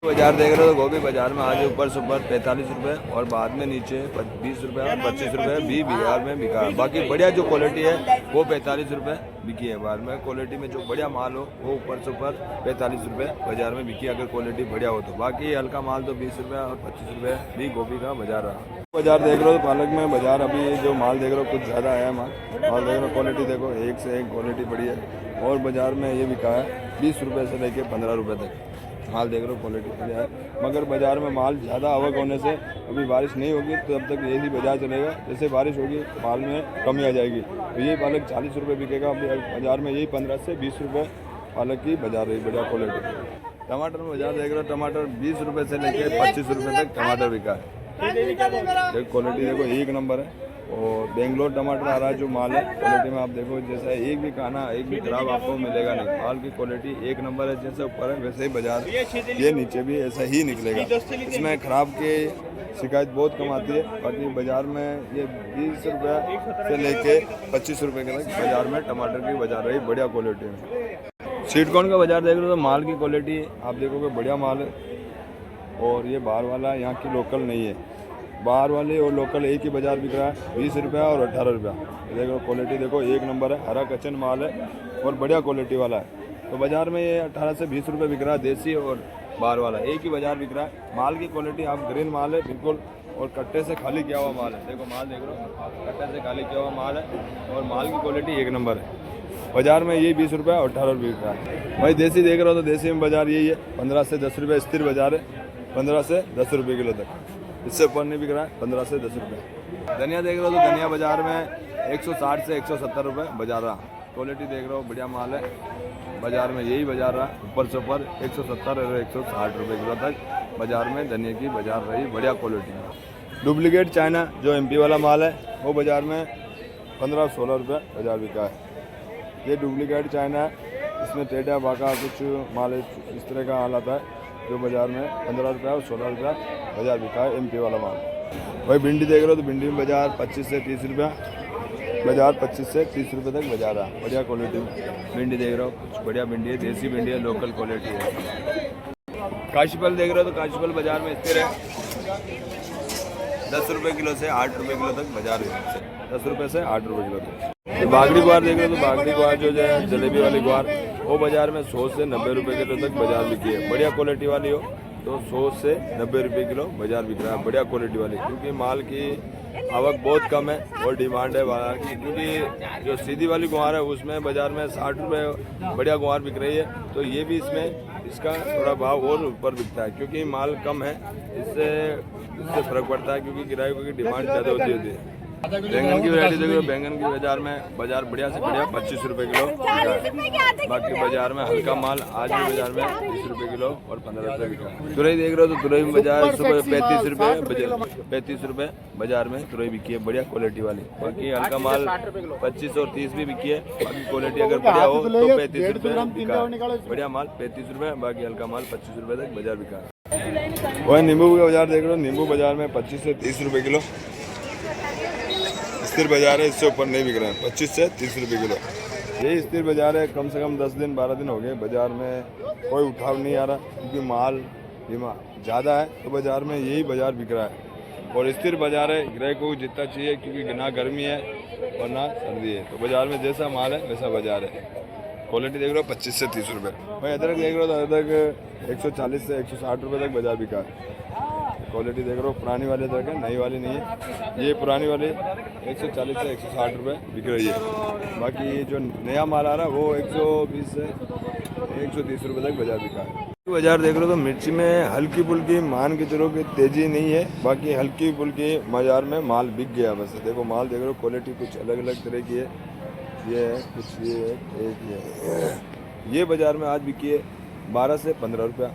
बाजार देख रहे हो तो गोभी बाजार में आज ऊपर से ऊपर 45 रुपये और बाद में नीचे 20 रुपये और 25 रुपये भी बाजार में बिका है। बाकी बढ़िया जो क्वालिटी है वो 45 रुपये बिकी है। बाद में क्वालिटी में जो बढ़िया माल हो वो ऊपर से ऊपर 45 रुपये बाजार में बिकी, अगर क्वालिटी बढ़िया हो तो। बाकी हल्का माल तो 20 रुपये और 25 रुपये भी गोभी का बाजार रहा। बाजार देख रहे हो तो पालक में बाजार अभी जो माल देख रहे हो कुछ ज़्यादा आया माल देख रहे हो। क्वालिटी देखो एक से एक क्वालिटी बढ़िया है और बाजार में ये बिका है 20 रुपये से लेकर 15 रुपये तक माल देख रहे हो। क्वालिटी बढ़िया है मगर बाज़ार में माल ज़्यादा आवक होने से अभी बारिश नहीं होगी तो तब तक यही बाज़ार चलेगा। जैसे बारिश होगी माल में कमी आ जाएगी। तो यही पालक 40 रुपये बिकेगा अभी बाज़ार में, यही 15 से 20 रुपये पालक की बाज़ार रही बढ़िया क्वालिटी। टमाटर में बाज़ार देख रहे हो, टमाटर 20 रुपये से लेकर 25 रुपये तक टमाटर बिका है। क्वालिटी देखो एक नंबर है। और बेंगलोर टमाटर आ रहा है जो माल है क्वालिटी में आप देखो, जैसा एक भी खाना एक भी खराब आपको मिलेगा नहीं। माल की क्वालिटी एक नंबर है, जैसे ऊपर है वैसे ही बाजार ये नीचे भी ऐसा ही निकलेगा। इसमें खराब की शिकायत बहुत कम आती है। बाकी बाजार में ये 20 रुपये से लेके 25 रुपये के तक बाजार में टमाटर की बाजार रही बढ़िया क्वालिटी में। स्वीट कॉर्न का बाजार देख रहे हो तो माल की क्वालिटी आप देखोगे बढ़िया माल है। और ये बाहर वाला यहाँ की लोकल नहीं है, बाहर वाले और लोकल एक ही बाजार बिक रहा है 20 रुपया और 18 रुपया। देखो क्वालिटी देखो एक नंबर है, हरा कच्चन माल है और बढ़िया क्वालिटी वाला है। तो बाजार में ये 18 से 20 रुपये बिक रहा है देसी और बाहर वाला एक ही बाजार बिक रहा है। माल की क्वालिटी आप ग्रीन माल है बिल्कुल और कट्टे से खाली किया हुआ माल है। देखो माल देख रहे हो कट्टे से खाली किया हुआ माल है और माल की क्वालिटी एक नंबर है। बाजार में यही 20 रुपये और 18 रुपये बिक रहा है। भाई देसी देख रहे हो तो देसी में बाजार यही है 15 से 10 रुपये स्थिर बाजार है, 15 से 10 रुपये किलो तक, इससे ऊपर नहीं बिक रहा है 15 से 10 रुपये। धनिया देख रहे हो तो धनिया बाजार में 160 से 170 रुपये बाजार रहा। क्वालिटी देख रहे हो बढ़िया माल है, बाजार में यही बाजार रहा ऊपर से ऊपर 170 और 160 रुपये किलो तक बाजार में धनिया की बाजार रही बढ़िया क्वालिटी में। डुप्लीकेट चाइना जो MP वाला माल है वो बाजार में 15-16 रुपये बाजार बिका है। ये डुप्लीकेट चाइना है, इसमें टेढ़ा बाका कुछ माल इस तरह का हाल आता है जो बाजार में 15 रुपये और 16 रुपये बाजार बिका है MP वाला माल। वही भिंडी देख रहे हो तो भिंडी में बाजार 25 से 30 रुपया बाजार 25 से 30 रुपये तक बाजार रहा बढ़िया क्वालिटी में। भिंडी देख रहे हो कुछ बढ़िया भिंडी है, देसी भिंडी है, लोकल क्वालिटी है। काशीफल देख रहे हो तो काशीफल बाजार में स्थिर है 10 रुपये किलो से 8 रुपये किलो तक बाजार है, 10 रुपये से 8 रुपये किलो तक। तो बागड़ी ग्वार देख रहे हो तो बागड़ी ग्वार जो है जलेबी वाली ग्वार वो बाजार में 100 से 90 रुपये किलो तक बाजार बिकी है। बढ़िया क्वालिटी वाली हो तो 100 से 90 रुपये किलो बाजार बिक रहा है बढ़िया क्वालिटी वाली, क्योंकि माल की आवक बहुत कम है और डिमांड है बाजार की। क्योंकि जो सीधी वाली गुआर है उसमें बाजार में 60 रुपये बढ़िया गुआर बिक रही है, तो ये भी इसमें इसका थोड़ा भाव और ऊपर बिकता है क्योंकि माल कम है, इससे फर्क पड़ता है क्योंकि किराए की डिमांड ज़्यादा होती है। बैंगन की वैरायटी देखो, बैंगन की बाजार बढ़िया से बढ़िया 25 रुपये किलो बिका है। बाकी बाजार में हल्का माल आज भी बाजार में 20 रुपये किलो और 15 रुपये बिका है। तुरई देख रहे हो तो तुरई में बाजार सुबह 35 रुपये बाजार में तुरई बिकी है बढ़िया क्वालिटी वाली। बाकी हल्का माल 25 और 30 भी बिकी है। बाकी क्वालिटी अगर बढ़िया हो तो 35 रुपये बिका है बढ़िया माल 35 रुपये, बाकी हल्का माल 25 रुपये तक बाजार बिका है। वही नींबू का बाजार देख रहे हो, नींबू बाजार में 25 से 30 रुपये किलो स्थिर बाजार है, इससे ऊपर नहीं बिक रहे हैं 25 से 30 रुपये किलो। यही स्थिर बाजार है, कम से कम 10 दिन 12 दिन हो गए बाजार में कोई उठाव नहीं आ रहा क्योंकि माल ज़्यादा है तो बाजार में यही बाजार बिक रहा है। और स्थिर बाजार है, ग्राहक को जितना चाहिए क्योंकि ना गर्मी है और ना सर्दी है, तो बाजार में जैसा माल है वैसा बाजार है। क्वालिटी देख रहे हो 25 से 30 रुपये। भाई अदरक देख रहे हो तो अदरक 140 से 160 रुपये तक बाजार बिका है। क्वालिटी देख रहे हो पुरानी वाली अदरक है, नई वाली नहीं है। ये पुरानी वाली 140 से 160 रुपये बिक रही है। बाकी ये जो नया माल आ रहा है वो 120 से 130 रुपये तक बाजार बिका है। बाजार देख रहे हो तो मिर्ची में हल्की फुल्की मान के चलो कि तेज़ी नहीं है, बाकी हल्की फुल्की बाजार में माल बिक गया बस। देखो माल देख रहे हो क्वालिटी कुछ अलग अलग तरह की है, ये है कुछ ये है एक ये बाजार में आज बिकी है 12 से 15 रुपया,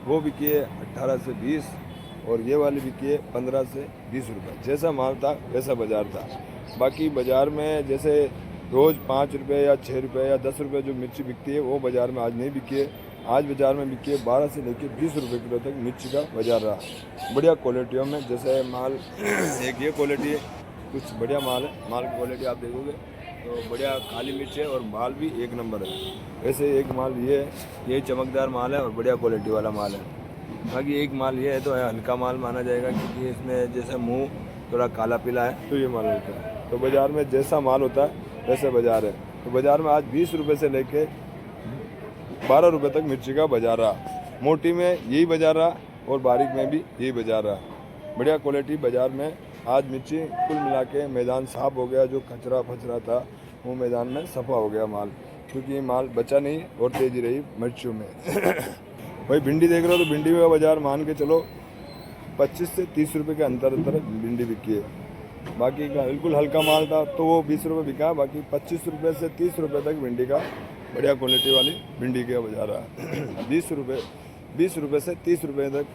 वो बिकी है 18 से 20 और ये वाली बिकी है 15 से 20 रुपये। जैसा माल था वैसा बाजार था। बाकी बाजार में जैसे रोज़ 5 रुपये या 6 रुपये या 10 रुपये जो मिर्ची बिकती है वो बाजार में आज नहीं बिकी है। आज बाजार में बिकी है 12 से लेकर 20 रुपये किलो तक मिर्ची का बाजार रहा बढ़िया क्वालिटियों में। जैसे माल एक ये क्वालिटी है, कुछ बढ़िया माल है, माल की क्वालिटी आप देखोगे तो बढ़िया काली मिर्च है और माल भी एक नंबर है। वैसे एक माल ये है, यही चमकदार माल है और बढ़िया क्वालिटी वाला माल है। बाकी एक माल ये है तो हल्का माल माना जाएगा, क्योंकि इसमें जैसे मुंह थोड़ा काला पीला है तो ये माल होता है। तो बाज़ार में जैसा माल होता है वैसे बाज़ार है। तो बाज़ार में आज 20 रुपये से लेके 12 रुपये तक मिर्ची का बाज़ार रहा। मोटी में यही बाज़ार रहा और बारीक में भी यही बाज़ार रहा। बढ़िया क्वालिटी बाज़ार में आज मिर्ची कुल मिला के मैदान साफ हो गया। जो कचरा फचरा था वो मैदान में सफ़ा हो गया माल, क्योंकि ये माल बचा नहीं और तेज़ी रही मिर्चियों में। भाई भिंडी देख रहे हो तो भिंडी का बाज़ार मान के चलो 25 से 30 रुपये के अंतर भिंडी बिकी है। बाकी का बिल्कुल हल्का माल था तो वो 20 रुपये बिका। बाकी 25 रुपये से 30 रुपये तक भिंडी का बढ़िया क्वालिटी वाली भिंडी का बाज़ार रहा। 20 रुपये से 30 रुपये तक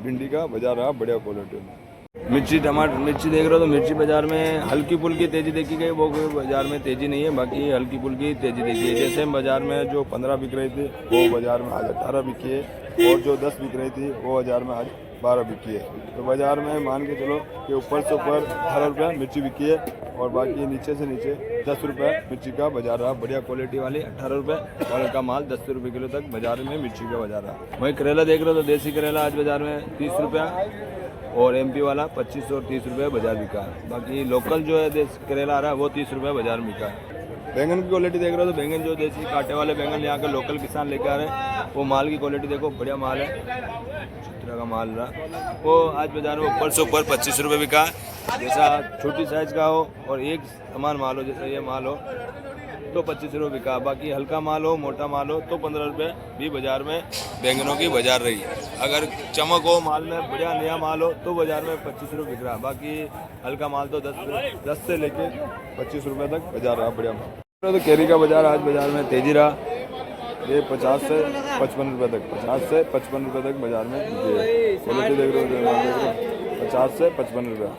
भिंडी का बाज़ार रहा बढ़िया क्वालिटी में। मिर्ची टमाटर मिर्ची देख रहे हो तो मिर्ची बाज़ार में हल्की फुल्की तेज़ी देखी गई, वो बाज़ार में तेज़ी नहीं है। बाकी हल्की फुल्की तेज़ी देखी है। जैसे बाज़ार में जो 15 बिक रही थी वो बाज़ार में आज 18 बिकी है, और जो 10 बिक रही थी वो बाज़ार में आज 12 बिकी है। तो बाज़ार में मान के चलो कि ऊपर से ऊपर 18 रुपये मिर्ची बिकी है, और बाकी नीचे से नीचे 10 रुपये मिर्ची का बाज़ार रहा। बढ़िया क्वालिटी वाली 18 रुपये, और हल्का माल 10 रुपये किलो तक बाज़ार में मिर्ची का बाज़ार रहा। वही करेला देख रहे हो तो देसी करेला आज बाज़ार में 30 रुपया, और एमपी वाला 25 और 30 रुपये बाज़ार बिका है। बाकी लोकल जो है देसी करेला आ रहा है वो 30 रुपये बाज़ार में बिका है। बैंगन की क्वालिटी देख रहे हो तो बैंगन जो देसी कांटे वाले बैंगन यहाँ के लोकल किसान लेके आ रहे हैं, वो माल की क्वालिटी देखो बढ़िया माल है, चित्रा का माल रहा। वो आज बाज़ार में ऊपर से ऊपर 25 रुपये बिका है। जैसा छोटी साइज़ का हो और एक समान माल हो, जैसा ये माल हो तो 25 रुपये बिका। बाकी हल्का माल हो मोटा माल हो तो 15 रुपये भी बाज़ार में बैंगनों की बाज़ार रही है। अगर चमक हो माल में बढ़िया नया माल हो तो बाज़ार में 25 रुपये बिक रहा। बाकी हल्का माल तो 10 से लेके 25 रुपये तक बाज़ार रहा बढ़िया माल। तो कैरी का बाज़ार आज बाज़ार में तेज़ी रहा। ये 50 से 55 रुपये तक 50 से 55 रुपये तक बाज़ार में क्वालिटी देख रहे हो 50 से 55 रुपये।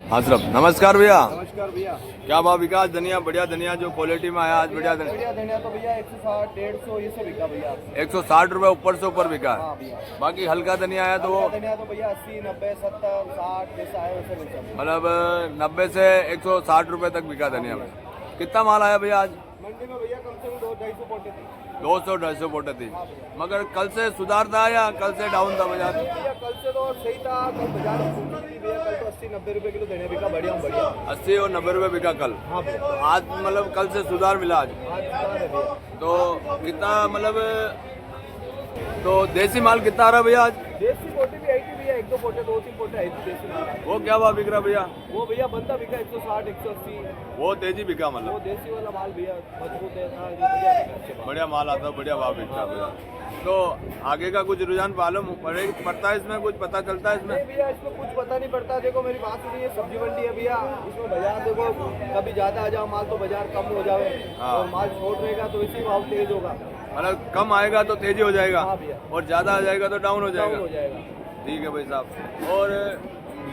हाँ सर नमस्कार भैया। नमस्कार भैया। क्या भाव बिका धनिया? बढ़िया धनिया जो क्वालिटी में आया आज बढ़िया धनिया तो भैया 160 150 ये सब बिका भैया। 160 रुपये ऊपर से ऊपर बिका हाँ है। भैया। बाकी हल्का धनिया आया तो धनिया तो भैया 80 90 70 60 जैसा है वैसे मिलता है। मतलब 90 से 160 रुपये तक बिका धनिया में। कितना माल आया भैया आज मंडी में? भैया कम से कम 200-250 पोटे थी। 200-250 पोटे थी। मगर कल से सुधार था या कल से डाउन था बाजार? भैया कल से तो सही था, कल बाजार में थी भैया। कल तो 80-90 रुपए किलो धनिया बिका बढ़िया। 80 और 90 रुपये बिका कल। हाँ भैया। आज मतलब कल से सुधार मिला आज सुधार है भैया। तो कितना मतलब तो देसी माल कितना आ रहा भैया आज? देसी पोटे भी आई थी भैया, 1-2 पोटे 2-3 पोटे आई थी देसी माल। वो क्या भाव बिक रहा भैया? वो भैया बनता बिका 160 180। वो तेजी बिका मतलब वो देसी वाला माल भैया मजबूत है था, बढ़िया बढ़िया माल आता है, बढ़िया भाव बिकता है भैया। तो आगे का कुछ रुझान मालूम पड़ता है इसमें? कुछ पता चलता है इसमें? नहीं भैया इसमें कुछ पता नहीं पड़ता। देखो मेरी बात सुनिए, सब्जी मंडी है भैया, इसमें बाजार देखो कभी ज्यादा आ जाओ माल तो बाजार कम हो जाए, और माल छोड़ रहेगा तो इसी भाव तेज होगा। मतलब कम आएगा तो तेजी हो जाएगा, हाँ भैया। और ज्यादा आ जाएगा तो डाउन हो जाएगा। ठीक है भाई साहब। और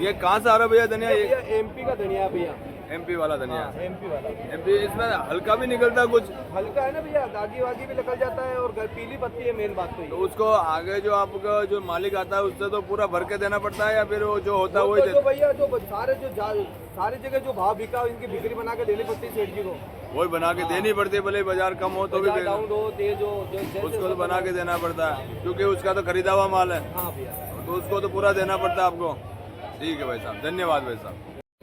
ये कहाँ से आ रहा है भैया धनिया? ये एमपी का धनिया भैया। एमपी वाला धनिया? एमपी वाला। एमपी इसमें हल्का भी निकलता है कुछ? हल्का है ना भैया, दागी वागी भी निकल जाता है, और पीली पत्ती है मेन बात तो उसको आगे जो आपका जो मालिक आता है उससे तो पूरा भर के देना पड़ता है, या फिर वो जो होता है वही तो भैया जो सारी जगह जो भाव बिका इनकी बिक्री बना के देनी पड़ती है सेठ जी को। वही बना के देनी पड़ती है, भले बाजार कम हो तो भी डाउन हो तेज हो उसको तो बना के देना पड़ता है, क्योंकि उसका तो खरीदा हुआ माल है। हाँ भैया। तो उसको तो पूरा देना पड़ता है आपको। ठीक है भाई साहब, धन्यवाद भाई साहब।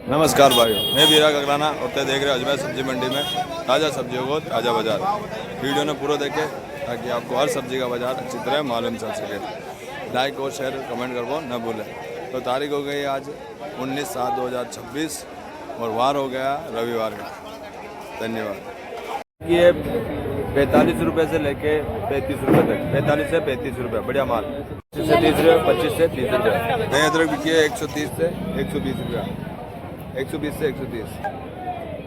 नमस्कार भाइयों, मैं बीरा ककराना और ते देख रहे हो अजमेर सब्जी मंडी में ताज़ा सब्जियों को ताज़ा बाजार। वीडियो ने पूरा देखे ताकि आपको हर सब्जी का बाजार अच्छी तरह मालूम चल सके। लाइक और शेयर कमेंट करना न भूलें। तो तारीख हो गई आज 19/7/2026 और वार हो गया रविवार का। धन्यवाद। ये 45 रुपये से लेके 35 रुपये तक, 45 से 35 रुपये बढ़िया माल। 25 से 30 रुपये, 25 से 30 रुपये। नई अदरक बिकी है 130 से 120 रुपया, 120 से 130।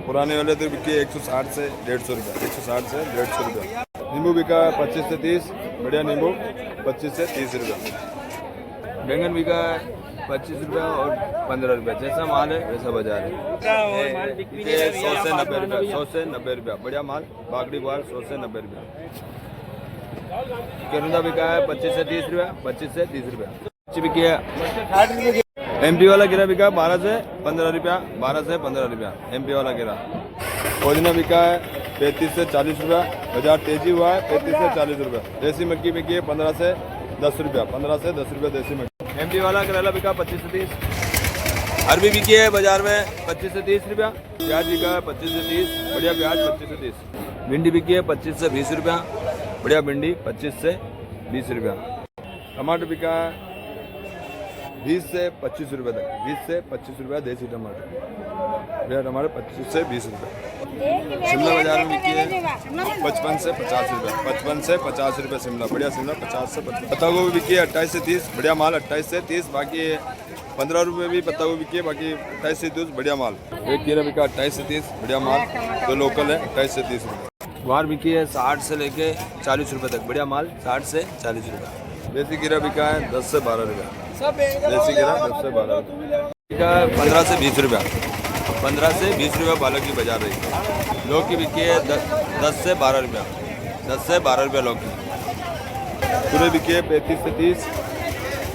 पुराने वाले तो बिकी है 160 से 150 रुपये, 160 से 150 रुपये। नींबू बिका है 25 से 30, बढ़िया नींबू 25 से 30 रुपये। बैंगन बिका है 25 रुपये और 15 रुपये। जैसा माल है वैसा बाजार है। 100 से 90 रुपये, 100 से 90 रुपये बढ़िया माल। बागड़ी बाल 100 से 90 रुपये। केरुंदा बिका है 25 से 30 रुपये, 25 से 30 रुपये। बिकी है एमपी वाला गिरा बिका 12 से 15 रुपया, 12 से 15 रुपया एमपी वाला गिरा। पुदीना बिका है 35 से 40 रुपया, बाजार तेजी हुआ है 35 से 40 रुपये। देसी मक्की बिकी है 15 से 10 रुपया, 15 से 10 रुपया देसी मिर्च। एमपी वाला करेला बिका 25 से 30। अरबी बिकी है बाजार में 25 से 30 रुपया। प्याज बिका है 25 से 30, बढ़िया प्याज 25 से 30। भिंडी बिकी है 25 से 20 रुपया, बढ़िया भिंडी 25 से 20 रुपया। टमाटर बिका है 20 से 25 रुपये तक, 20 से 25 रुपया देसी टमाटर, बढ़िया टमाटर 25 से 20 रुपये। शिमला बाजार में बिकी है 55 से 50 रुपये, 55 से 50 रुपये शिमला, बढ़िया शिमला 50 से 55। पत्ता गोभी बिकी है 28 से 30, बढ़िया माल 28 से 30, बाकी 15 रुपये भी पत्ता गोभी बिकी है, बाकी 28 से 30 बढ़िया माल। एक खीरा बिका 28 से 30, बढ़िया माल, जो लोकल है 28 से 30 रुपये। गुआर बिकी है 60 से लेके 40 रुपये तक, बढ़िया माल 60 से 40 रुपये। देसी खीरा बिका है 10 से 12 रुपये, देसी खीरा 10 से 12 रुपये। बिका है 15 से 20 रुपया, 15 से 20 रुपये पालक की बाजार रही। लौकी बिकी है 10 से 12 रुपया, 10 से 12 रुपया लौकी। तुरई बिकी है 35 से 30,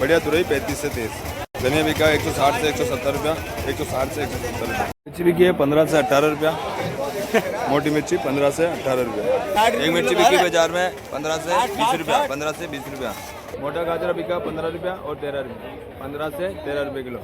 बढ़िया तुरई 35 से 30। धनिया बिका है 160 से 170 रुपया, 160 से 170 रुपया। मिर्ची बिकी है 15 से 18 रुपया, मोटी मिर्ची 15 से 18 रुपया। एक मिर्ची बिकी बाजार में 15 से 20 रुपया, 15 से 20 रुपया। मोटा गाजरा बिका 15 रुपया और 13 रुपया, 15 से 13 रुपये किलो।